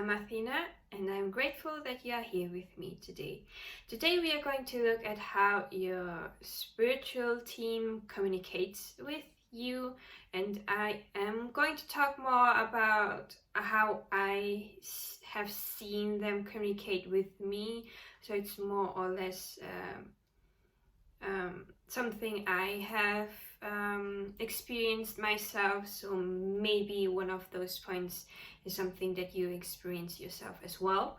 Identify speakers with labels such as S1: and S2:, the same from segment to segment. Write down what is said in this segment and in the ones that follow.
S1: I'm Athina, and I'm grateful that you are here with me today. Today we are going to look at how your spiritual team communicates with you, and I am going to talk more about how I have seen them communicate with me. So it's more or less something I have experienced myself, so maybe one of those points is something that you experience yourself as well.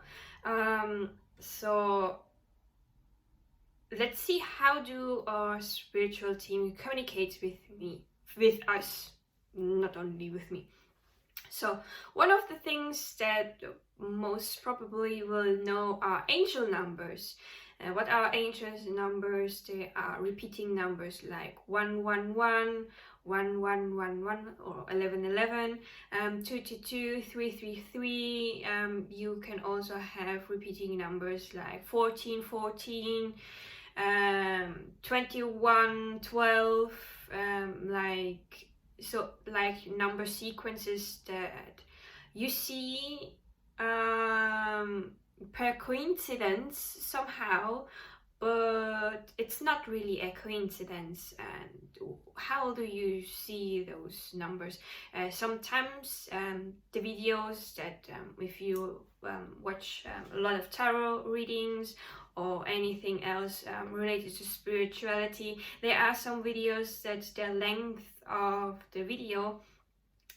S1: So let's see, how do our spiritual team communicate with us, not only with me. So one of the things that most probably will know are angel numbers. What are angel numbers? They are repeating numbers like 111, 1111, or 1111, 222, 333. You can also have repeating numbers like 1414, 21, 12, like number sequences that you see per coincidence somehow, but it's not really a coincidence. And how do you see those numbers? Sometimes the videos that if you watch a lot of tarot readings or anything else related to spirituality, there are some videos that the length of the video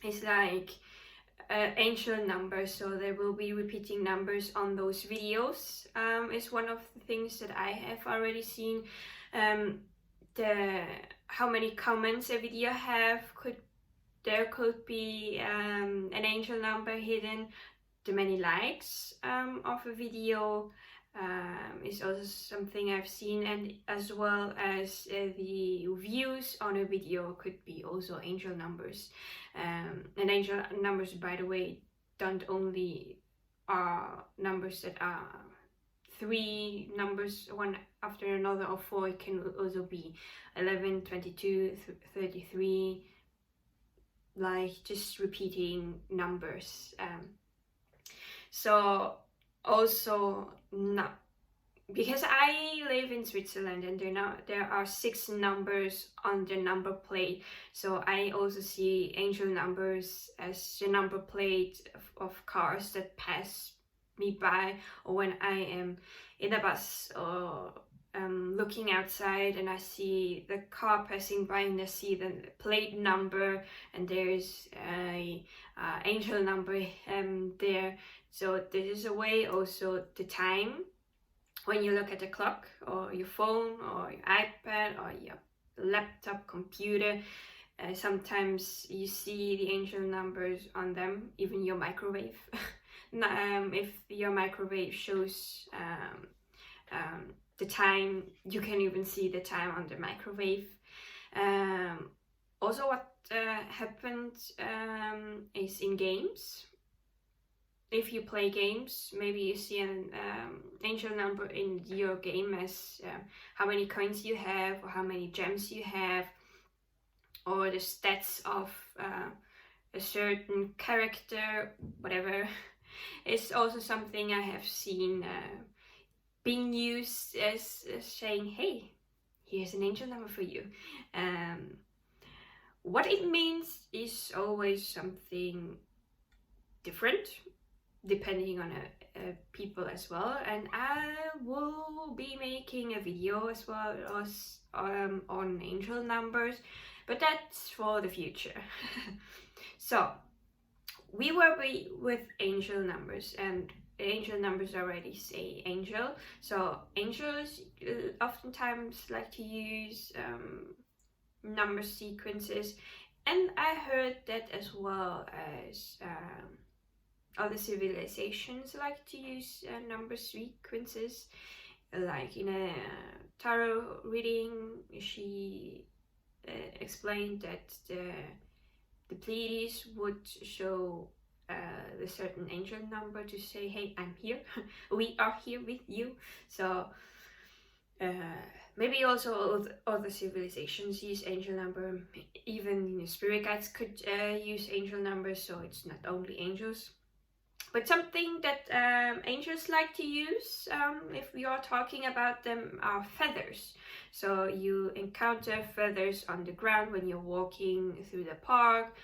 S1: is like angel numbers, so there will be repeating numbers on those videos. Is one of the things that I have already seen. How many comments a video have, there could be an angel number hidden. The many likes of a video is also something I've seen, and as well as the views on a video could be also angel numbers. And angel numbers, by the way, don't only are numbers that are three numbers one after another or four. It can also be 11, 22, 33, like just repeating numbers. So also, not because I live in Switzerland, and there are 6 numbers on the number plate, so I also see angel numbers as the number plate of cars that pass me by, or when I am in a bus or looking outside and I see the car passing by and I see the plate number and there's a angel number there. So this is a way also the time. When you look at the clock or your phone or your iPad or your laptop computer, sometimes you see the angel numbers on them, even your microwave. If your microwave shows the time, you can even see the time on the microwave. Also what happened is in games. If you play games, maybe you see an angel number in your game as how many coins you have, or how many gems you have, or the stats of a certain character, whatever. It's also something I have seen being used as saying, hey, here's an angel number for you. What it means is always something different depending on people as well, and I will be making a video as well as on angel numbers, but that's for the future. So we were with angel numbers, and angel numbers already say angel. So angels oftentimes like to use number sequences, and I heard that as well as other civilizations like to use number sequences. Like in a tarot reading, she explained that the Pleiades would show a certain angel number to say, hey, I'm here, we are here with you. So maybe also other civilizations use angel number, even spirit guides could use angel numbers, so it's not only angels. But something that angels like to use, if we are talking about them, are feathers. So you encounter feathers on the ground when you're walking through the park,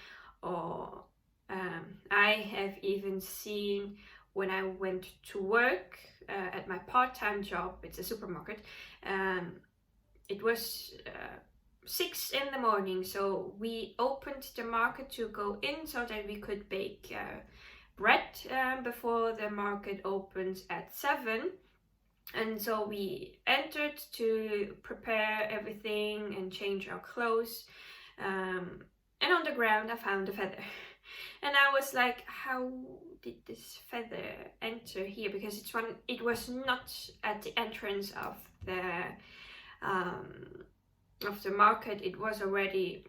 S1: or I have even seen when I went to work at my part-time job. It's a supermarket. It was 6 in the morning, so we opened the market to go in so that we could bake bread before the market opens at 7. And so we entered to prepare everything and change our clothes, and on the ground I found a feather. And I was like, how did this feather enter here? Because it was not at the entrance of the market. It was already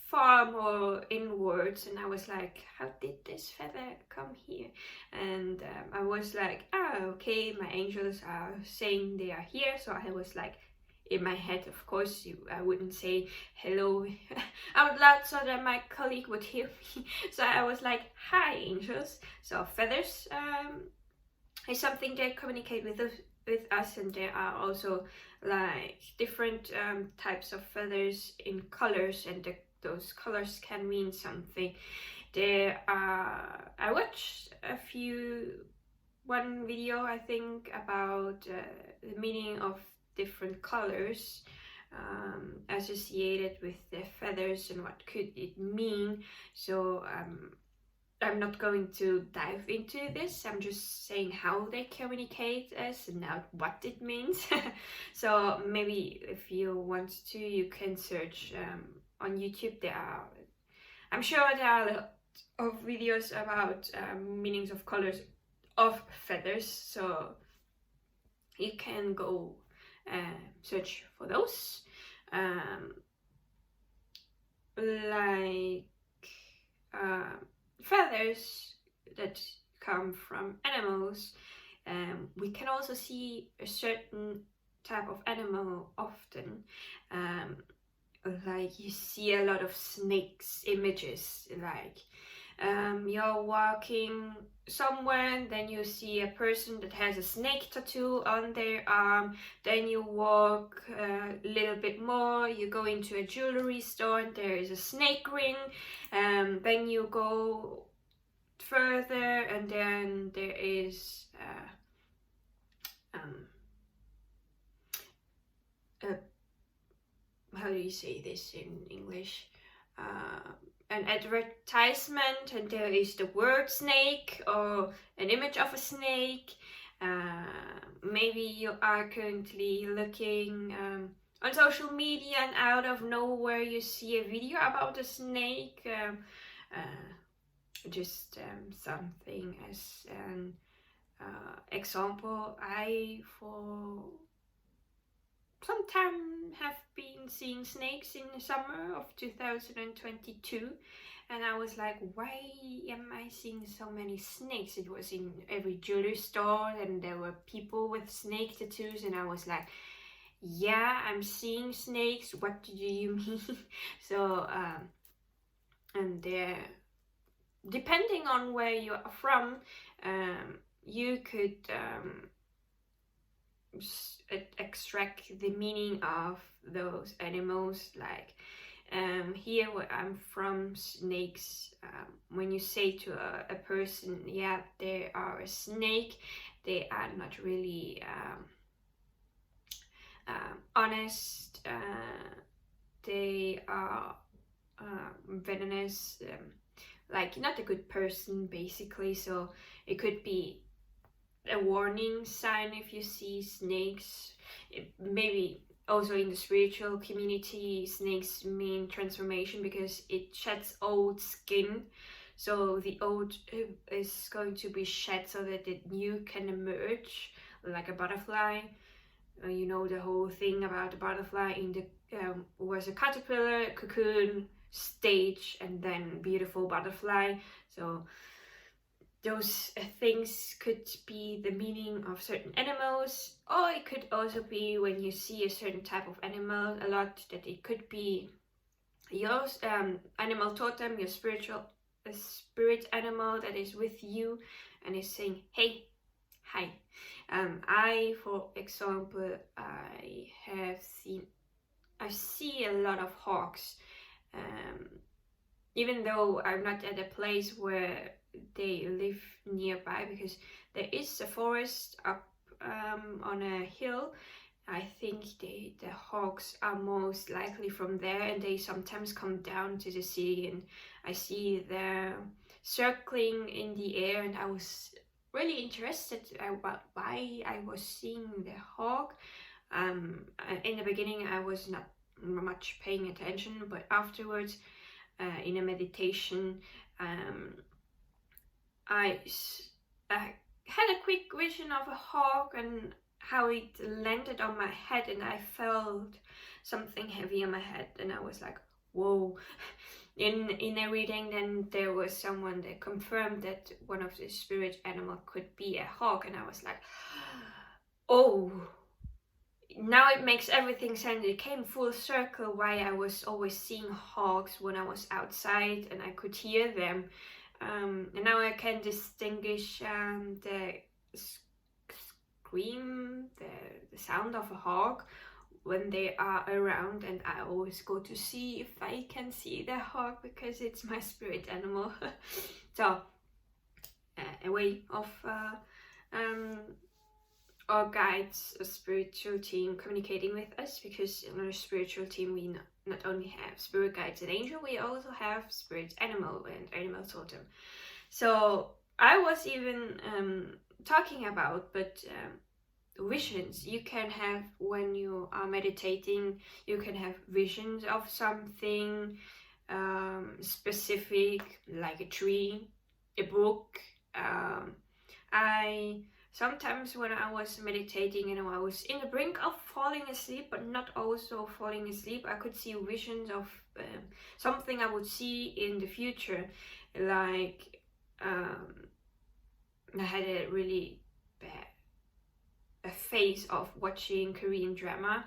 S1: far more inwards, and I was like, how did this feather come here? And I was like, okay, my angels are saying they are here. So I was like, in my head, of course, I wouldn't say hello out loud so that my colleague would hear me. So I was like, hi angels. So feathers is something they communicate with us, and there are also like different types of feathers in colors, and those colors can mean something. I watched one video, I think, about the meaning of different colors associated with the feathers and what could it mean. So I'm not going to dive into this. I'm just saying how they communicate us and not what it means. So maybe if you want to, you can search on YouTube. I'm sure there are a lot of videos about meanings of colors of feathers, so you can go search for those. Feathers that come from animals, we can also see a certain type of animal often. Like you see a lot of snakes images, like you're walking somewhere and then you see a person that has a snake tattoo on their arm. Then you walk a little bit more, you go into a jewelry store and there is a snake ring. Then you go further and then there is how do you say this in English? An advertisement, and there is the word snake or an image of a snake. Maybe you are currently looking on social media and out of nowhere you see a video about a snake. Just something as an example. I for some time have been seeing snakes in the summer of 2022, and I was like, why am I seeing so many snakes? It was in every jewelry store and there were people with snake tattoos, and I was like, yeah, I'm seeing snakes, what do you mean? So and there, depending on where you are from, you could extract the meaning of those animals. Like here where I'm from, snakes, when you say to a person, yeah, they are a snake, they are not really honest, they are venomous, like not a good person basically. So it could be a warning sign if you see snakes. Maybe also in the spiritual community, snakes mean transformation because it sheds old skin. So the old is going to be shed so that the new can emerge, like a butterfly. You know the whole thing about the butterfly in the was a caterpillar, cocoon, stage, and then beautiful butterfly. So those things could be the meaning of certain animals, or it could also be when you see a certain type of animal a lot, that it could be your animal totem, your spiritual a spirit animal that is with you and is saying, hey, hi. For example, I see a lot of hawks, even though I'm not at a place where they live nearby, because there is a forest up on a hill. I think the hawks are most likely from there, and they sometimes come down to the city, and I see them circling in the air, and I was really interested about why I was seeing the hawk. In the beginning I was not much paying attention, but afterwards in a meditation I had a quick vision of a hawk and how it landed on my head, and I felt something heavy on my head, and I was like, whoa. In a reading, then there was someone that confirmed that one of the spirit animal could be a hawk, and I was like, oh, now it makes everything sense. It came full circle why I was always seeing hawks when I was outside and I could hear them. And now I can distinguish the scream, the sound of a hawk when they are around, and I always go to see if I can see the hawk because it's my spirit animal. So a way of our guides, a spiritual team communicating with us, because in our spiritual team we not only have spirit guides and angel, we also have spirit animal and animal totem. So I was even talking about, but visions you can have when you are meditating. You can have visions of something specific, like a tree, a book. Sometimes when I was meditating and I was in the brink of falling asleep, but not also falling asleep, I could see visions of something I would see in the future. Like I had a really bad phase of watching Korean drama,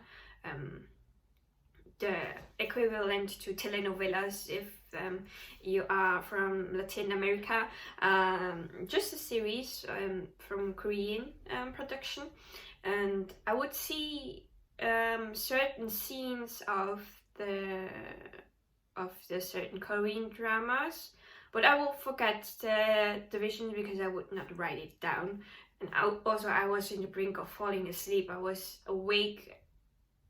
S1: the equivalent to telenovelas if you are from Latin America, just a series from Korean production, and I would see certain scenes of the certain Korean dramas, but I will forget the vision because I would not write it down. And I was in the brink of falling asleep. I was awake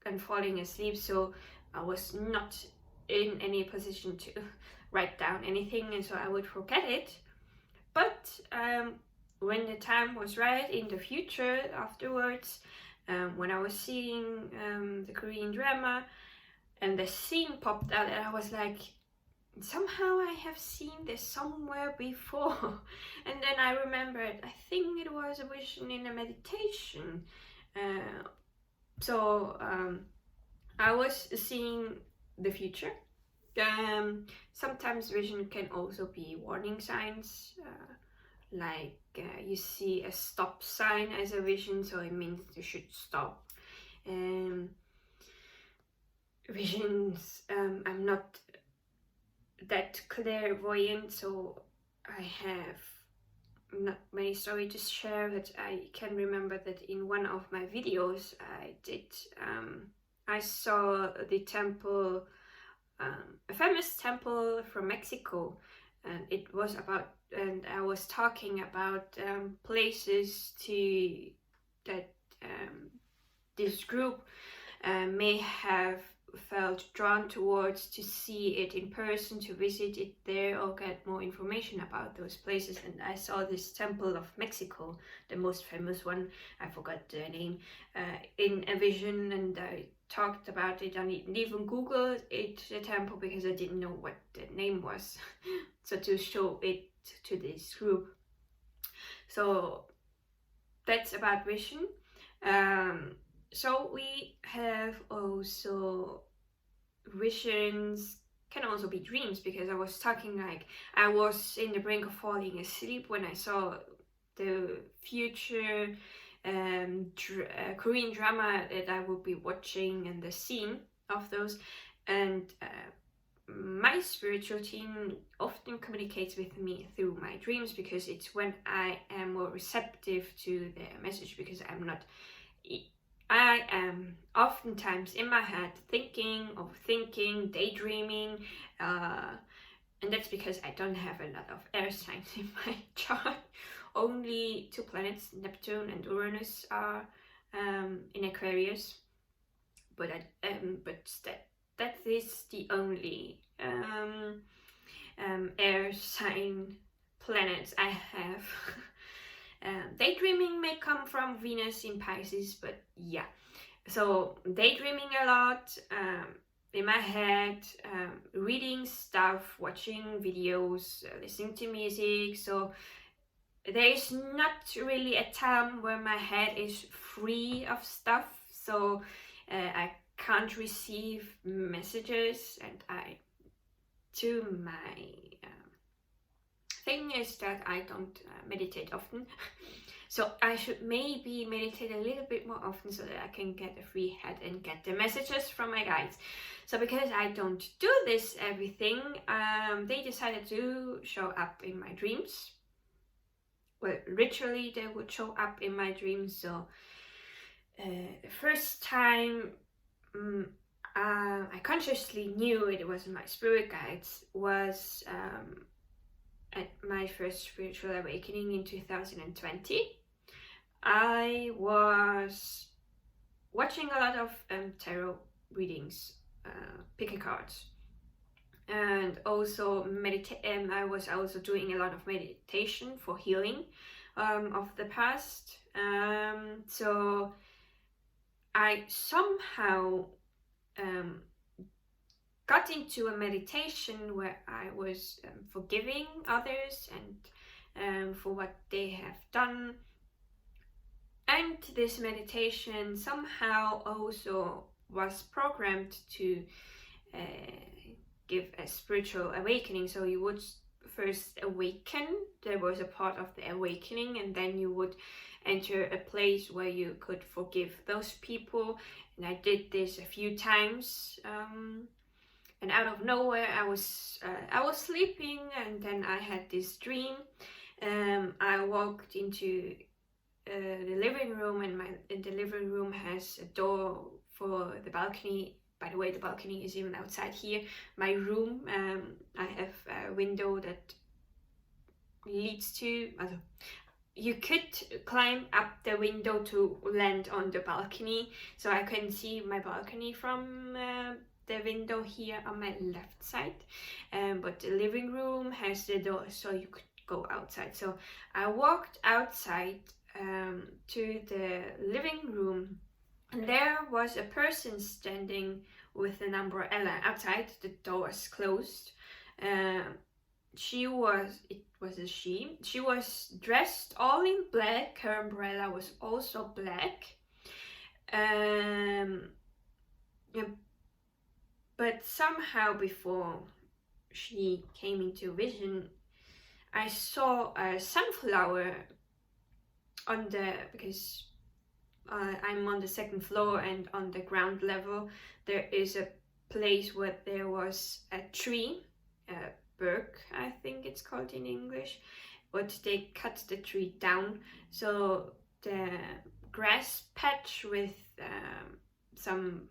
S1: and falling asleep, so I was not in any position to write down anything, and so I would forget it. But when the time was right in the future afterwards, when I was seeing the Korean drama and the scene popped out, and I was like, somehow I have seen this somewhere before. And then I remembered, I think it was a vision in a meditation. So I was seeing the future. Sometimes vision can also be warning signs, like you see a stop sign as a vision, so it means you should stop. Visions, I'm not that clairvoyant, so I have not many stories to share, but I can remember that in one of my videos I saw the temple, a famous temple from Mexico, and it was about, and I was talking about places that this group may have felt drawn towards to see it in person, to visit it there or get more information about those places. And I saw this temple of Mexico, the most famous one, I forgot the name, in a vision, and I talked about it. I didn't even Google it, the temple, because I didn't know what the name was. So to show it to this group. So that's about vision. So we have also visions, can also be dreams, because I was talking like I was in the brink of falling asleep when I saw the future Korean drama that I would be watching and the scene of those, and my spiritual team often communicates with me through my dreams, because it's when I am more receptive to their message, because I am oftentimes in my head thinking, overthinking, daydreaming, and that's because I don't have a lot of air signs in my chart. Only 2 planets, Neptune and Uranus, are in Aquarius, but that is the only air sign planets I have. Daydreaming may come from Venus in Pisces, but yeah. So daydreaming a lot, in my head, reading stuff, watching videos, listening to music. So there is not really a time where my head is free of stuff. So I can't receive messages, and my thing is that I don't meditate often. So I should maybe meditate a little bit more often, so that I can get a free head and get the messages from my guides. So because I don't do this everything, they decided to show up in my dreams. Well, literally they would show up in my dreams. So the first time I consciously knew it was my spirit guides was at my first spiritual awakening in 2020. I was watching a lot of tarot readings, picking cards, and also I was also doing a lot of meditation for healing of the past. So I somehow got into a meditation where I was forgiving others and for what they have done. And this meditation somehow also was programmed to give a spiritual awakening. So you would first awaken, there was a part of the awakening, and then you would enter a place where you could forgive those people. And I did this a few times, and out of nowhere I was sleeping, and then I had this dream. I walked into the living room, and the living room has a door for the balcony. By the way, the balcony is even outside here. My room, I have a window that leads to. You could climb up the window to land on the balcony, so I can see my balcony from the window here on my left side. But the living room has the door, so you could go outside. So I walked outside to the living room, and there was a person standing with an umbrella outside. The door was closed. She was dressed all in black. Her umbrella was also black. But somehow before she came into vision, I saw a sunflower because I'm on the 2nd floor, and on the ground level there is a place where there was a tree, Berg, I think it's called in English, but they cut the tree down. So the grass patch with some,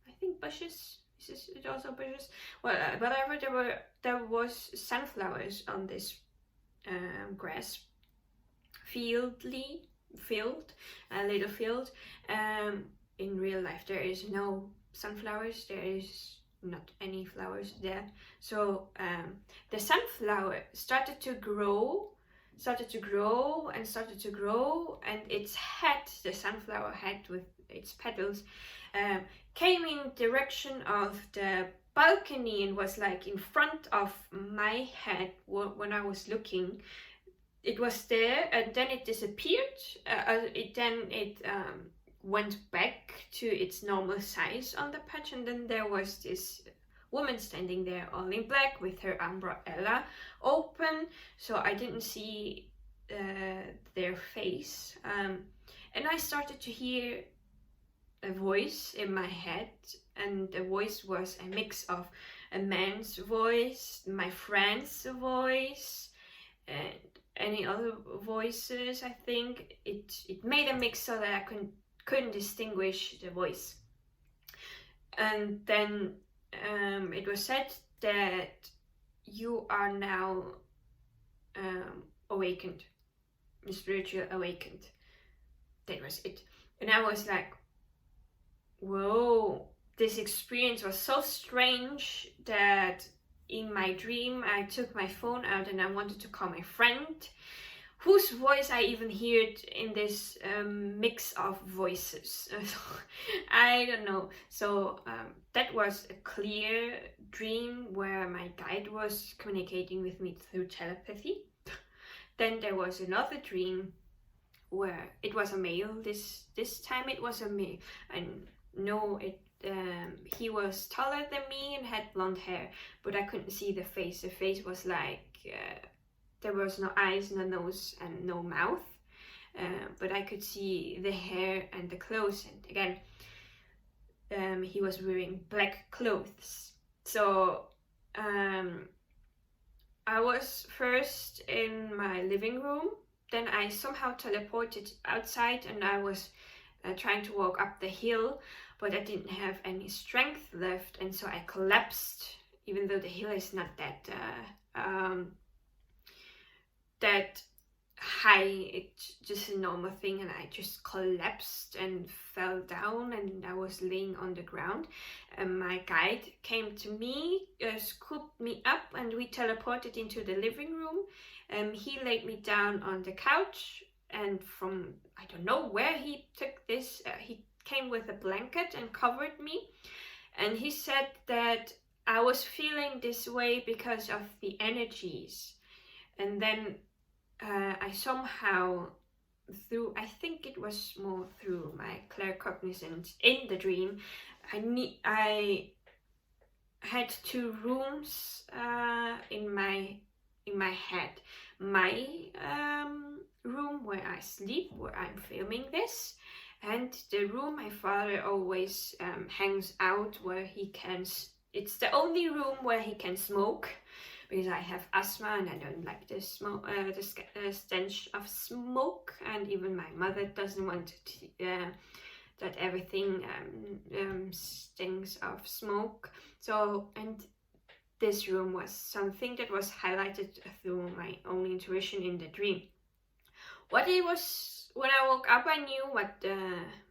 S1: I think, bushes. Is it also bushes? Well, whatever, there was sunflowers on this grass little field. In real life there is no sunflowers, there is not any flowers there. So the sunflower started to grow, and its head, the sunflower head with its petals, came in direction of the balcony and was like in front of my head when I was looking. It was there, and then it disappeared. It went back to its normal size on the patch, and then there was this woman standing there all in black with her umbrella open, so I didn't see their face. And I started to hear a voice in my head, and the voice was a mix of a man's voice, my friend's voice, and any other voices. I think it made a mix so that I couldn't distinguish the voice. And then it was said that you are now awakened, spiritual awakened. That was it. And I was like, whoa, this experience was so strange that in my dream I took my phone out and I wanted to call my friend, whose voice I even heard in this mix of voices. I don't know. So that was a clear dream where my guide was communicating with me through telepathy. Then there was another dream where it was a male. This time it was a male. And no, he was taller than me and had blonde hair, but I couldn't see the face. The face was like there was no eyes, no nose, and no mouth, but I could see the hair and the clothes. And again, he was wearing black clothes. So I was first in my living room, then I somehow teleported outside, and I was trying to walk up the hill, but I didn't have any strength left, and so I collapsed, even though the hill is not that that high. It's just a normal thing, and I just collapsed and fell down, and I was laying on the ground, and my guide came to me, scooped me up, and we teleported into the living room. He laid me down on the couch, and from I don't know where he took this, he came with a blanket and covered me, and he said that I was feeling this way because of the energies. And then I somehow, I think it was more through my claircognizance in the dream, I had two rooms in my head. My room where I sleep, where I'm filming this, and the room my father always hangs out, where he can. It's the only room where he can smoke, because I have asthma and I don't like the smoke, the stench of smoke, and even my mother doesn't want that everything stinks of smoke. So, and this room was something that was highlighted through my own intuition in the dream. What it was, when I woke up, I knew what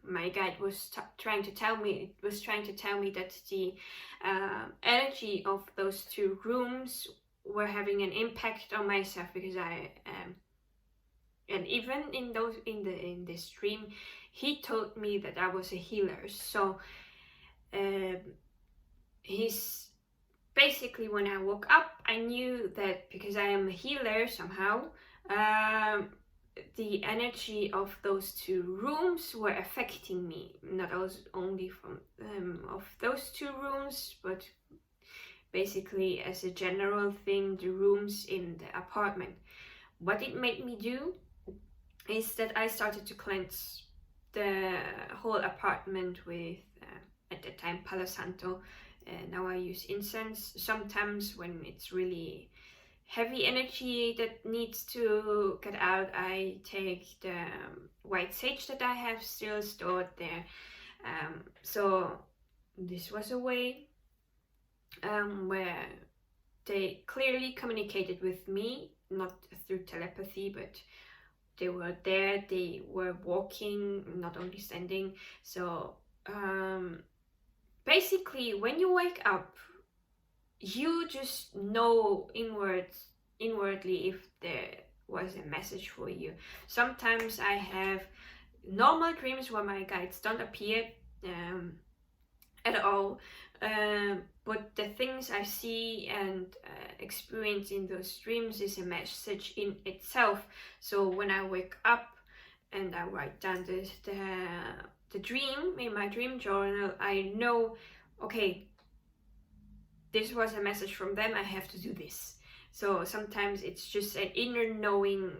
S1: my guide was trying to tell me. It was trying to tell me that the energy of those two rooms were having an impact on myself, because I and even in this dream, he told me that I was a healer. So he's basically, when I woke up, I knew that because I am a healer somehow, the energy of those two rooms were affecting me, not only from of those two rooms, but basically as a general thing, the rooms in the apartment. What it made me do is that I started to cleanse the whole apartment with, at the time, Palo Santo. Now I use incense. Sometimes when it's really heavy energy that needs to get out, I take the white sage that I have still stored there. So this was a way where they clearly communicated with me, not through telepathy, but they were there, they were walking, not only standing. So basically, when you wake up, you just know inwardly if there was a message for you. Sometimes I have normal dreams where my guides don't appear at all, but the things I see and experience in those dreams is a message in itself. So when I wake up and I write down the dream in my dream journal, I know, okay, this was a message from them, I have to do this. So sometimes it's just an inner knowing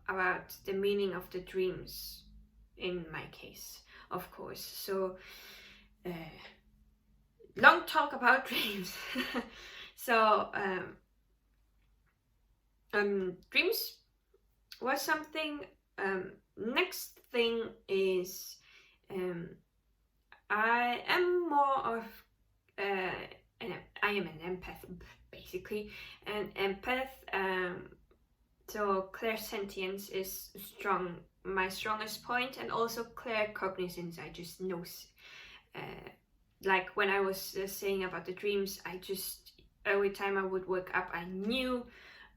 S1: about the meaning of the dreams, in my case, of course. So long talk about dreams. So dreams was something. Next thing is I am more of I am an empath, basically. An empath. So clairsentience is my strongest point, and also claircognizance. I just know, like when I was saying about the dreams, I just every time I would wake up, I knew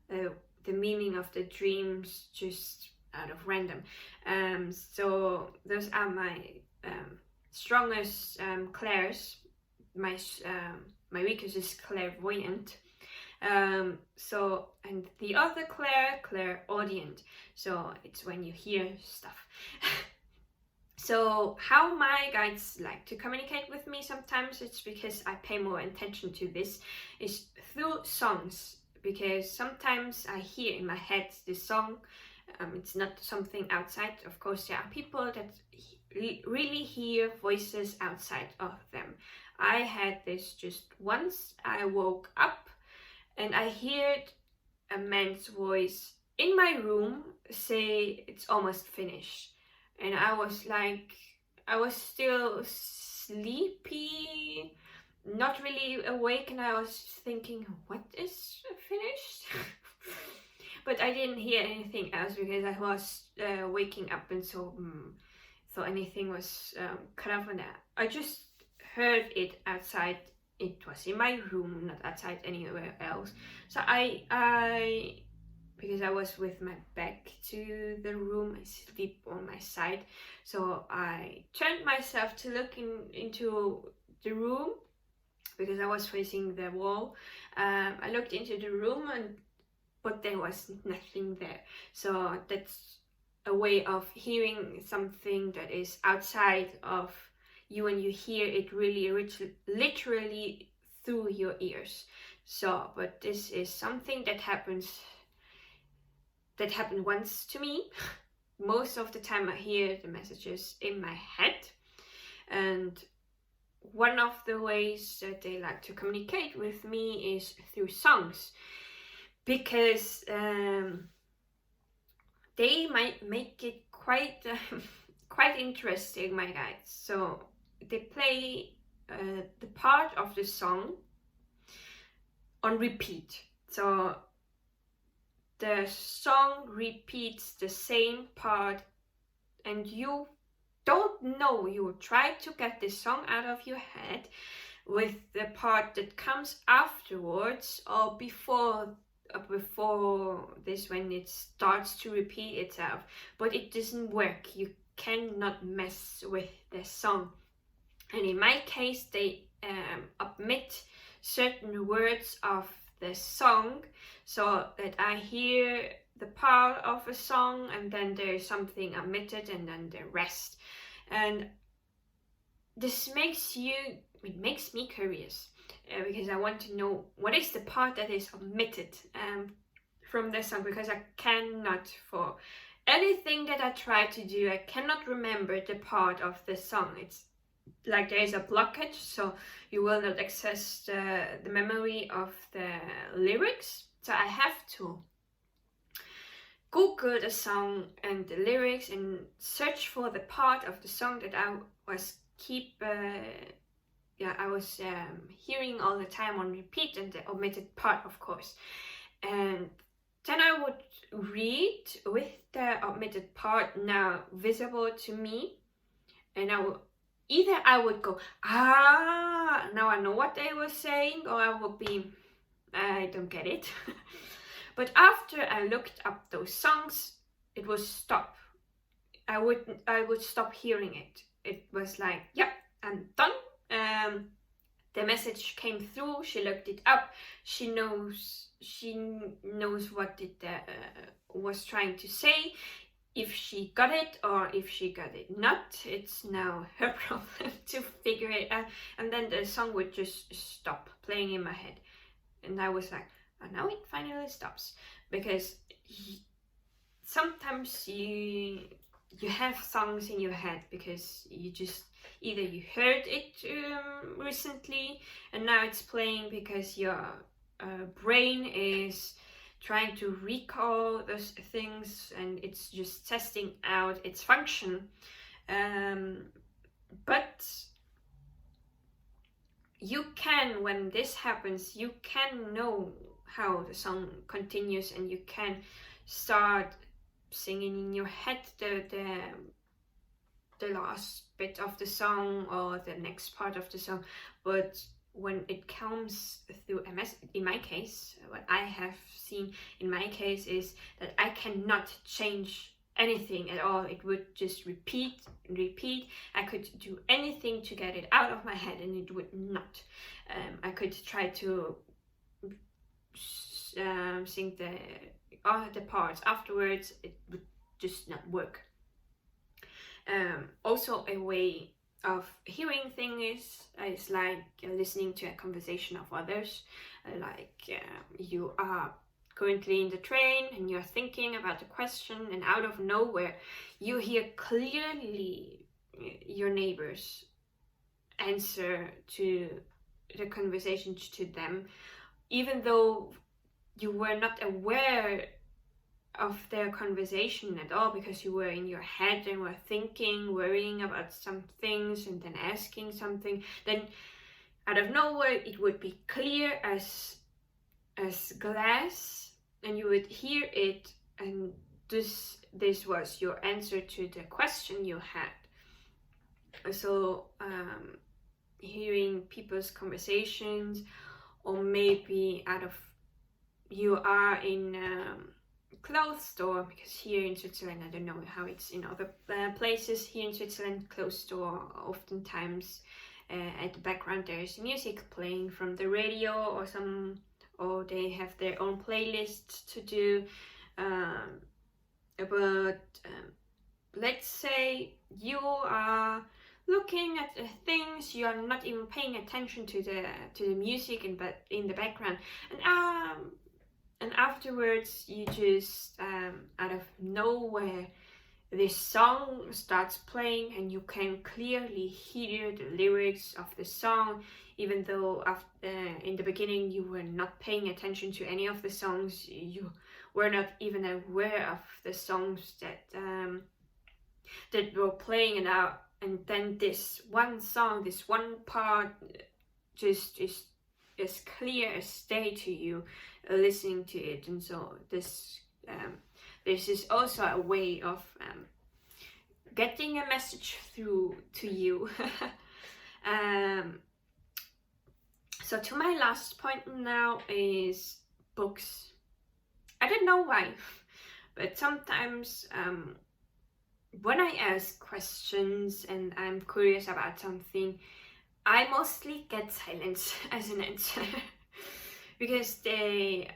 S1: the meaning of the dreams just out of random. So those are my strongest clairs. My weakest is clairvoyant. So, and the other clairaudient. So it's when you hear stuff. So how my guides like to communicate with me, sometimes it's because I pay more attention to this, is through songs. Because sometimes I hear in my head this song. It's not something outside. Of course, there are people that really hear voices outside of them. I had this just once. I woke up and I heard a man's voice in my room say it's almost finished. And I was like, I was still sleepy, not really awake, and I was thinking, what is finished? But I didn't hear anything else because I was waking up, and so anything was cut off on that. I just heard it outside. It was in my room, not outside anywhere else. So I because I was with my back to the room, I sleep on my side. So I turned myself to look into the room because I was facing the wall. I looked into the room, but there was nothing there. So that's a way of hearing something that is outside of you, and you hear it really literally through your ears. So, but this is something that happened once to me. Most of the time I hear the messages in my head, and one of the ways that they like to communicate with me is through songs, because they might make it quite interesting, my guides. So they play the part of the song on repeat. So the song repeats the same part, and you don't know, you try to get the song out of your head with the part that comes afterwards or before this, when it starts to repeat itself, but it doesn't work. You cannot mess with the song. And in my case, they omit certain words of the song, so that I hear the part of a song and then there's something omitted and then the rest. And this makes me curious, because I want to know what is the part that is omitted from the song, because I cannot, for anything that I try to do, I cannot remember the part of the song. It's like there is a blockage, so you will not access the memory of the lyrics. So I have to Google the song and the lyrics and search for the part of the song that I was hearing all the time on repeat, and the omitted part, of course. And then I would read with the omitted part now visible to me, and I would go, now I know what they were saying, or I would be, I don't get it. But after I looked up those songs, it would stop. I would stop hearing it. It was like, yeah, I'm done. The message came through. She looked it up. She knows what it was trying to say. If she got it or if she got it not, it's now her problem to figure it out. And then the song would just stop playing in my head, and I was like, oh, now it finally stops. Because sometimes you you have songs in your head because you just either you heard it recently and now it's playing because your brain is trying to recall those things and it's just testing out its function. But you can, when this happens, you can know how the song continues and you can start singing in your head the last bit of the song or the next part of the song. But when it comes through MS, in my case, what I have seen in my case is that I cannot change anything at all. It would just repeat. I could do anything to get it out of my head and it would not. I could try to sing the parts afterwards. It would just not work. Also a way of hearing things is like listening to a conversation of others. You are currently in the train and you're thinking about the question and out of nowhere you hear clearly your neighbor's answer to the conversation to them, even though you were not aware of their conversation at all because you were in your head and were thinking, worrying about some things and then asking something. Then out of nowhere it would be clear as glass and you would hear it, and this was your answer to the question you had. So hearing people's conversations, or maybe you are in clothes store, because here in Switzerland, I don't know how it's in other places, here in Switzerland, clothes store, oftentimes at the background there is music playing from the radio or they have their own playlists to do. But let's say you are looking at the things, you are not even paying attention to the music in the background, and afterwards you just out of nowhere this song starts playing and you can clearly hear the lyrics of the song, even though in the beginning you were not paying attention to any of the songs. You were not even aware of the songs that were playing, and then this one song, this one part just is as clear as day to you listening to it. And so this is also a way of getting a message through to you. So to my last point now is books. I don't know why, but sometimes when I ask questions and I'm curious about something, I mostly get silence as an answer because they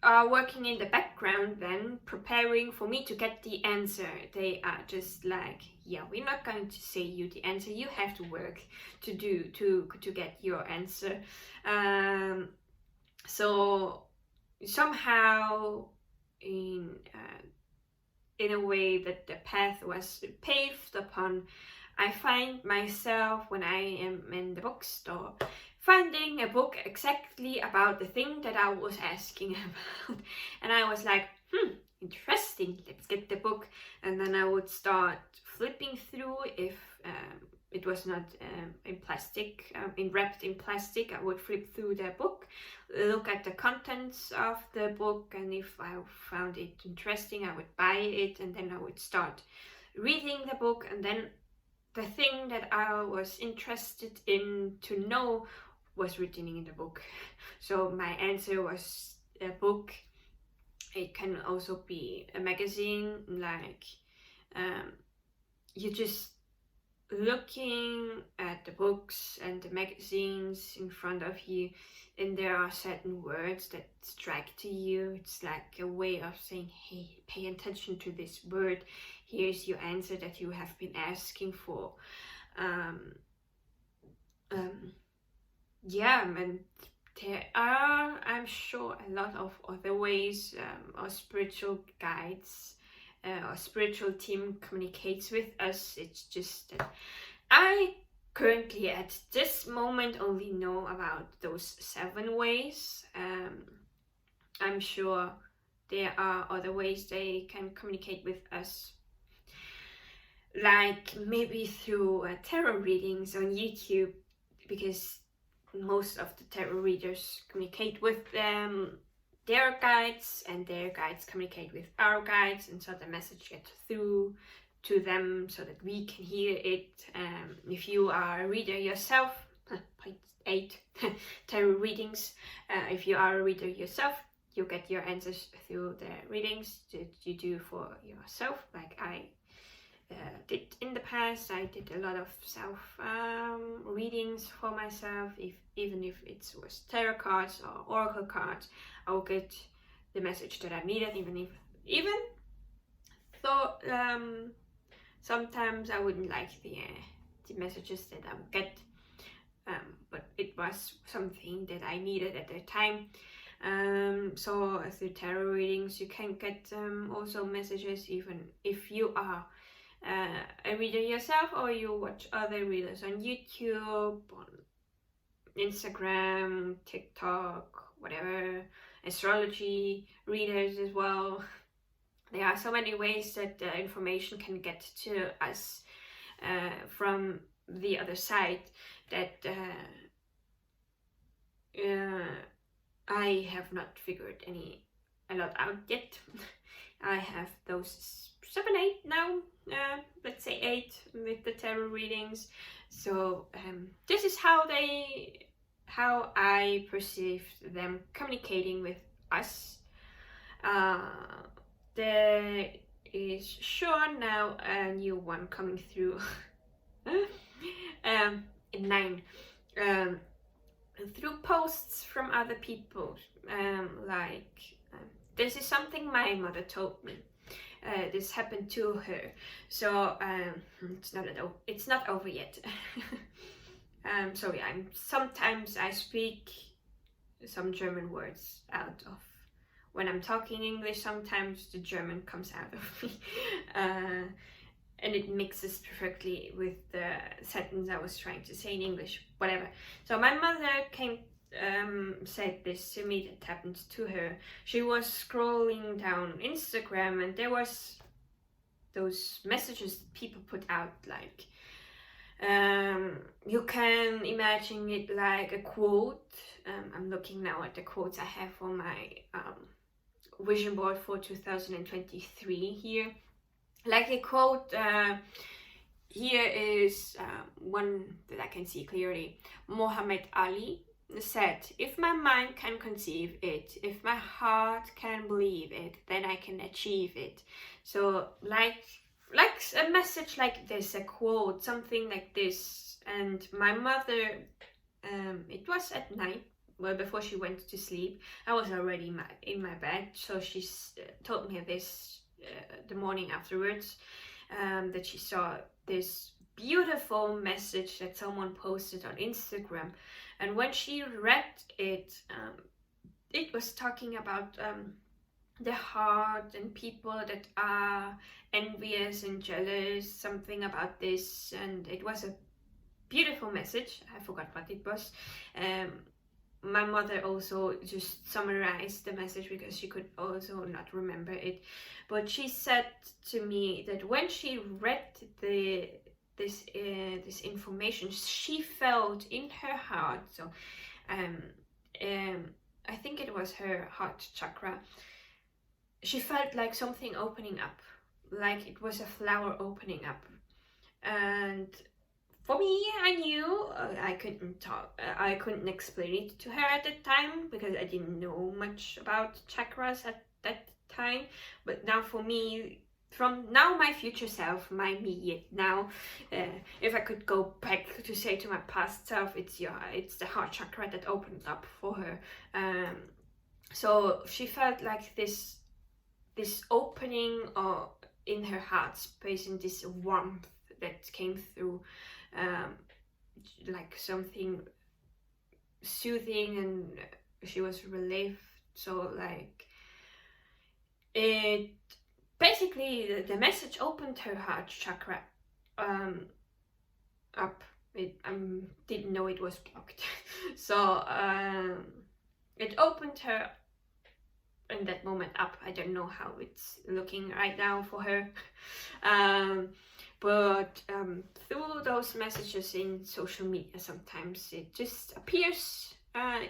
S1: are working in the background then, preparing for me to get the answer. They are just like, yeah, we're not going to say you the answer, you have to work to get your answer. So somehow in a way that the path was paved upon, I find myself, when I am in the bookstore, finding a book exactly about the thing that I was asking about. And I was like, interesting, let's get the book. And then I would start flipping through. If it was not in plastic, wrapped in plastic, I would flip through the book, look at the contents of the book, and if I found it interesting, I would buy it, and then I would start reading the book. And then the thing that I was interested in to know was written in the book. So my answer was a book. It can also be a magazine, like you just looking at the books and the magazines in front of you, and there are certain words that strike to you. It's like a way of saying, hey, pay attention to this word, here's your answer that you have been asking for. Yeah, and there are, I'm sure, a lot of other ways or spiritual guides or spiritual team communicates with us. It's just that I currently at this moment only know about those 7 ways. I'm sure there are other ways they can communicate with us, like maybe through tarot readings on YouTube, because most of the tarot readers communicate with their guides, and their guides communicate with our guides, and so the message gets through to them so that we can hear it. If you are a reader yourself, point 8 tarot readings, if you are a reader yourself, you get your answers through the readings that you do for yourself, like I did in the past. I did a lot of self readings for myself. Even if it was tarot cards or oracle cards, I would get the message that I needed, even though sometimes I wouldn't like the messages that I would get, but it was something that I needed at the time. So through tarot readings you can get also messages, even if you are a reader yourself, or you watch other readers on YouTube, on Instagram, TikTok, whatever, astrology readers as well. There are so many ways that the information can get to us from the other side that I have not figured a lot out yet. I have those 7, 8 now, let's say 8 with the tarot readings. So this is how I perceived them communicating with us. There is sure now a new one coming through in 9. Through posts from other people, this is something my mother told me. This happened to her, so it's not over yet. Sorry, sometimes I speak some German words out of when I'm talking English. Sometimes the German comes out of me, and it mixes perfectly with the sentence I was trying to say in English, whatever. So my mother said this to me, that happened to her. She was scrolling down Instagram, and there was those messages that people put out, like you can imagine it like a quote. I'm looking now at the quotes I have on my vision board for 2023 here. Like a quote, here is one that I can see clearly. Muhammad Ali said, "If my mind can conceive it, if my heart can believe it, then I can achieve it." So like a message like this, a quote, something like this. And my mother, it was at night, well, before she went to sleep. I was already in my bed, so she told me this the morning afterwards, that she saw this beautiful message that someone posted on Instagram. And when she read it, it was talking about the heart and people that are envious and jealous, something about this. And it was a beautiful message. I forgot what it was. My mother also just summarized the message because she could also not remember it. But she said to me that when she read this information, she felt in her heart, so I think it was her heart chakra, she felt like something opening up, like it was a flower opening up. And for me, I knew I couldn't explain it to her at the time because I didn't know much about chakras at that time. But now for me, from now my future self, my me now, if I could go back to say to my past self, it's the heart chakra that opened up for her. So she felt like this opening in her heart space, and this warmth that came through, like something soothing, and she was relieved. So like it basically basically the message opened her heart chakra up. It didn't know it was blocked. So it opened her in that moment up. I don't know how it's looking right now for her. But through those messages in social media, sometimes it just appears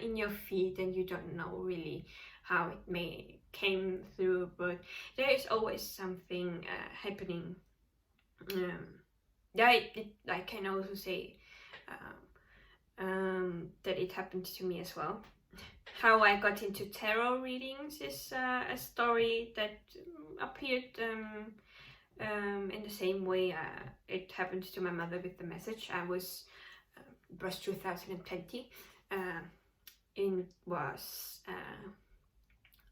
S1: in your feed and you don't know really how it came through, but there is always something happening. I can also say that it happened to me as well. How I got into tarot readings is a story that appeared in the same way it happened to my mother with the message. It was 2020. It was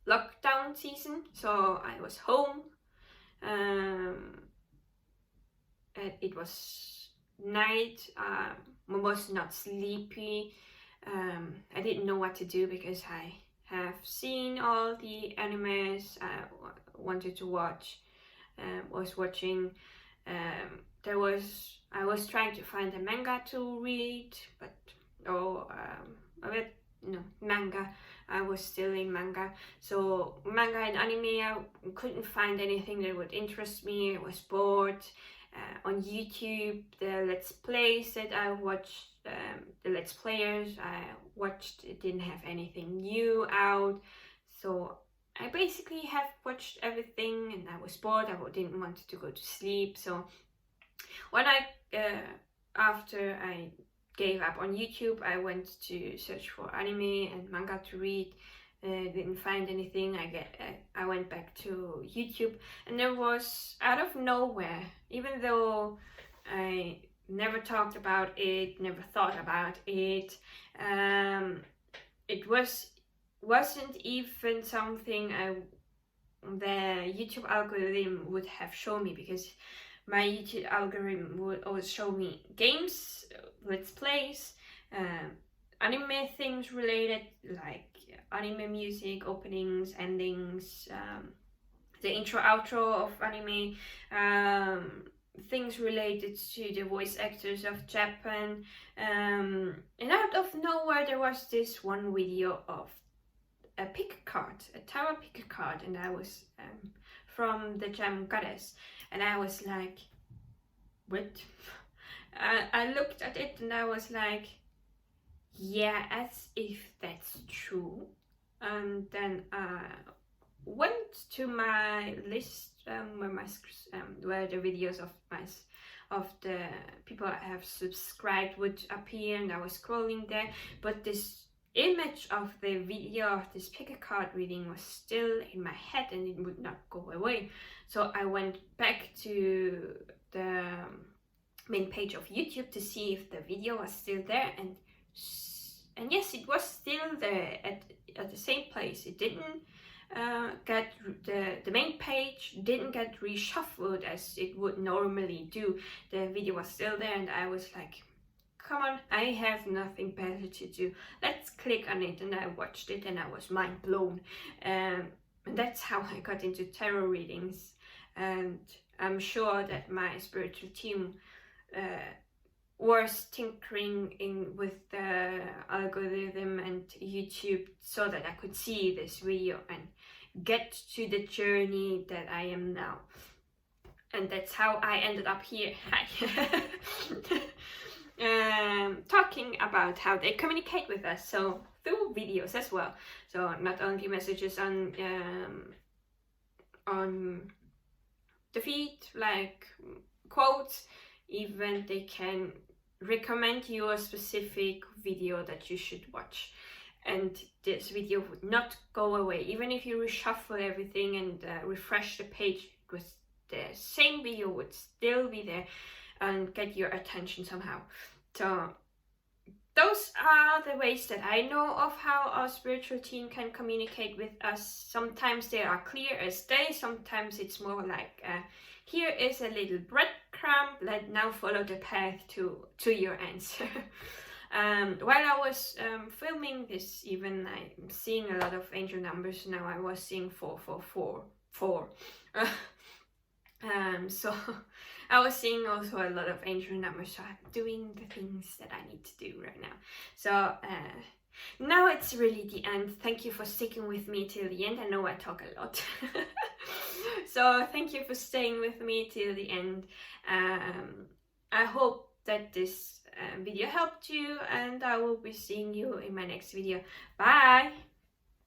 S1: lockdown season, so I was home. It was night. I was not sleepy. I didn't know what to do because I have seen all the animes I wanted to watch. Was watching. I was trying to find a manga to read, but manga. I was still in manga. So manga and anime, I couldn't find anything that would interest me. I was bored. On YouTube, the Let's Plays that I watched, the Let's Players I watched, it didn't have anything new out. So I basically have watched everything and I was bored. I didn't want to go to sleep. So when after I gave up on YouTube, I went to search for anime and manga to read. Didn't find anything. I went back to YouTube, and there was, out of nowhere, even though I never talked about it, never thought about it, it wasn't even something the YouTube algorithm would have shown me, because my YouTube algorithm would always show me games, let's plays, anime things related, like anime music, openings, endings, the intro outro of anime, things related to the voice actors of Japan, and out of nowhere there was this one video of a pick card, a tarot pick card, and I was from the gem goddess, and I was like, what? I looked at it and I was like, yeah, as if that's true. And then went to my list where the videos of the people I have subscribed would appear, and I was scrolling there, but this image of the video of this pick a card reading was still in my head and it would not go away. So I went back to the main page of YouTube to see if the video was still there, and yes, it was still there at the same place. It didn't get the main page didn't get reshuffled as it would normally do. The video was still there, and I was like, come on, I have nothing better to do, let's click on it. And I watched it and I was mind blown, and that's how I got into tarot readings. And I'm sure that my spiritual team was tinkering with the algorithm and YouTube so that I could see this video and get to the journey that I am now. And that's how I ended up here. Hi. Talking about how they communicate with us, so through videos as well. So not only messages on the feed, like quotes, even they can recommend you a specific video that you should watch, and this video would not go away. Even if you reshuffle everything and refresh the page, with the same video would still be there and get your attention somehow. So those are the ways that I know of how our spiritual team can communicate with us. Sometimes they are clear as day, sometimes it's more like here is a little breadcrumb, let now follow the path to your answer. While I was filming this, even I'm seeing a lot of angel numbers now. I was seeing 444. So I was seeing also a lot of angel numbers, so I'm doing the things that I need to do right now. So now it's really the end. Thank you for sticking with me till the end. I know I talk a lot. So thank you for staying with me till the end. I hope that this video helped you, and I will be seeing you in my next video. Bye!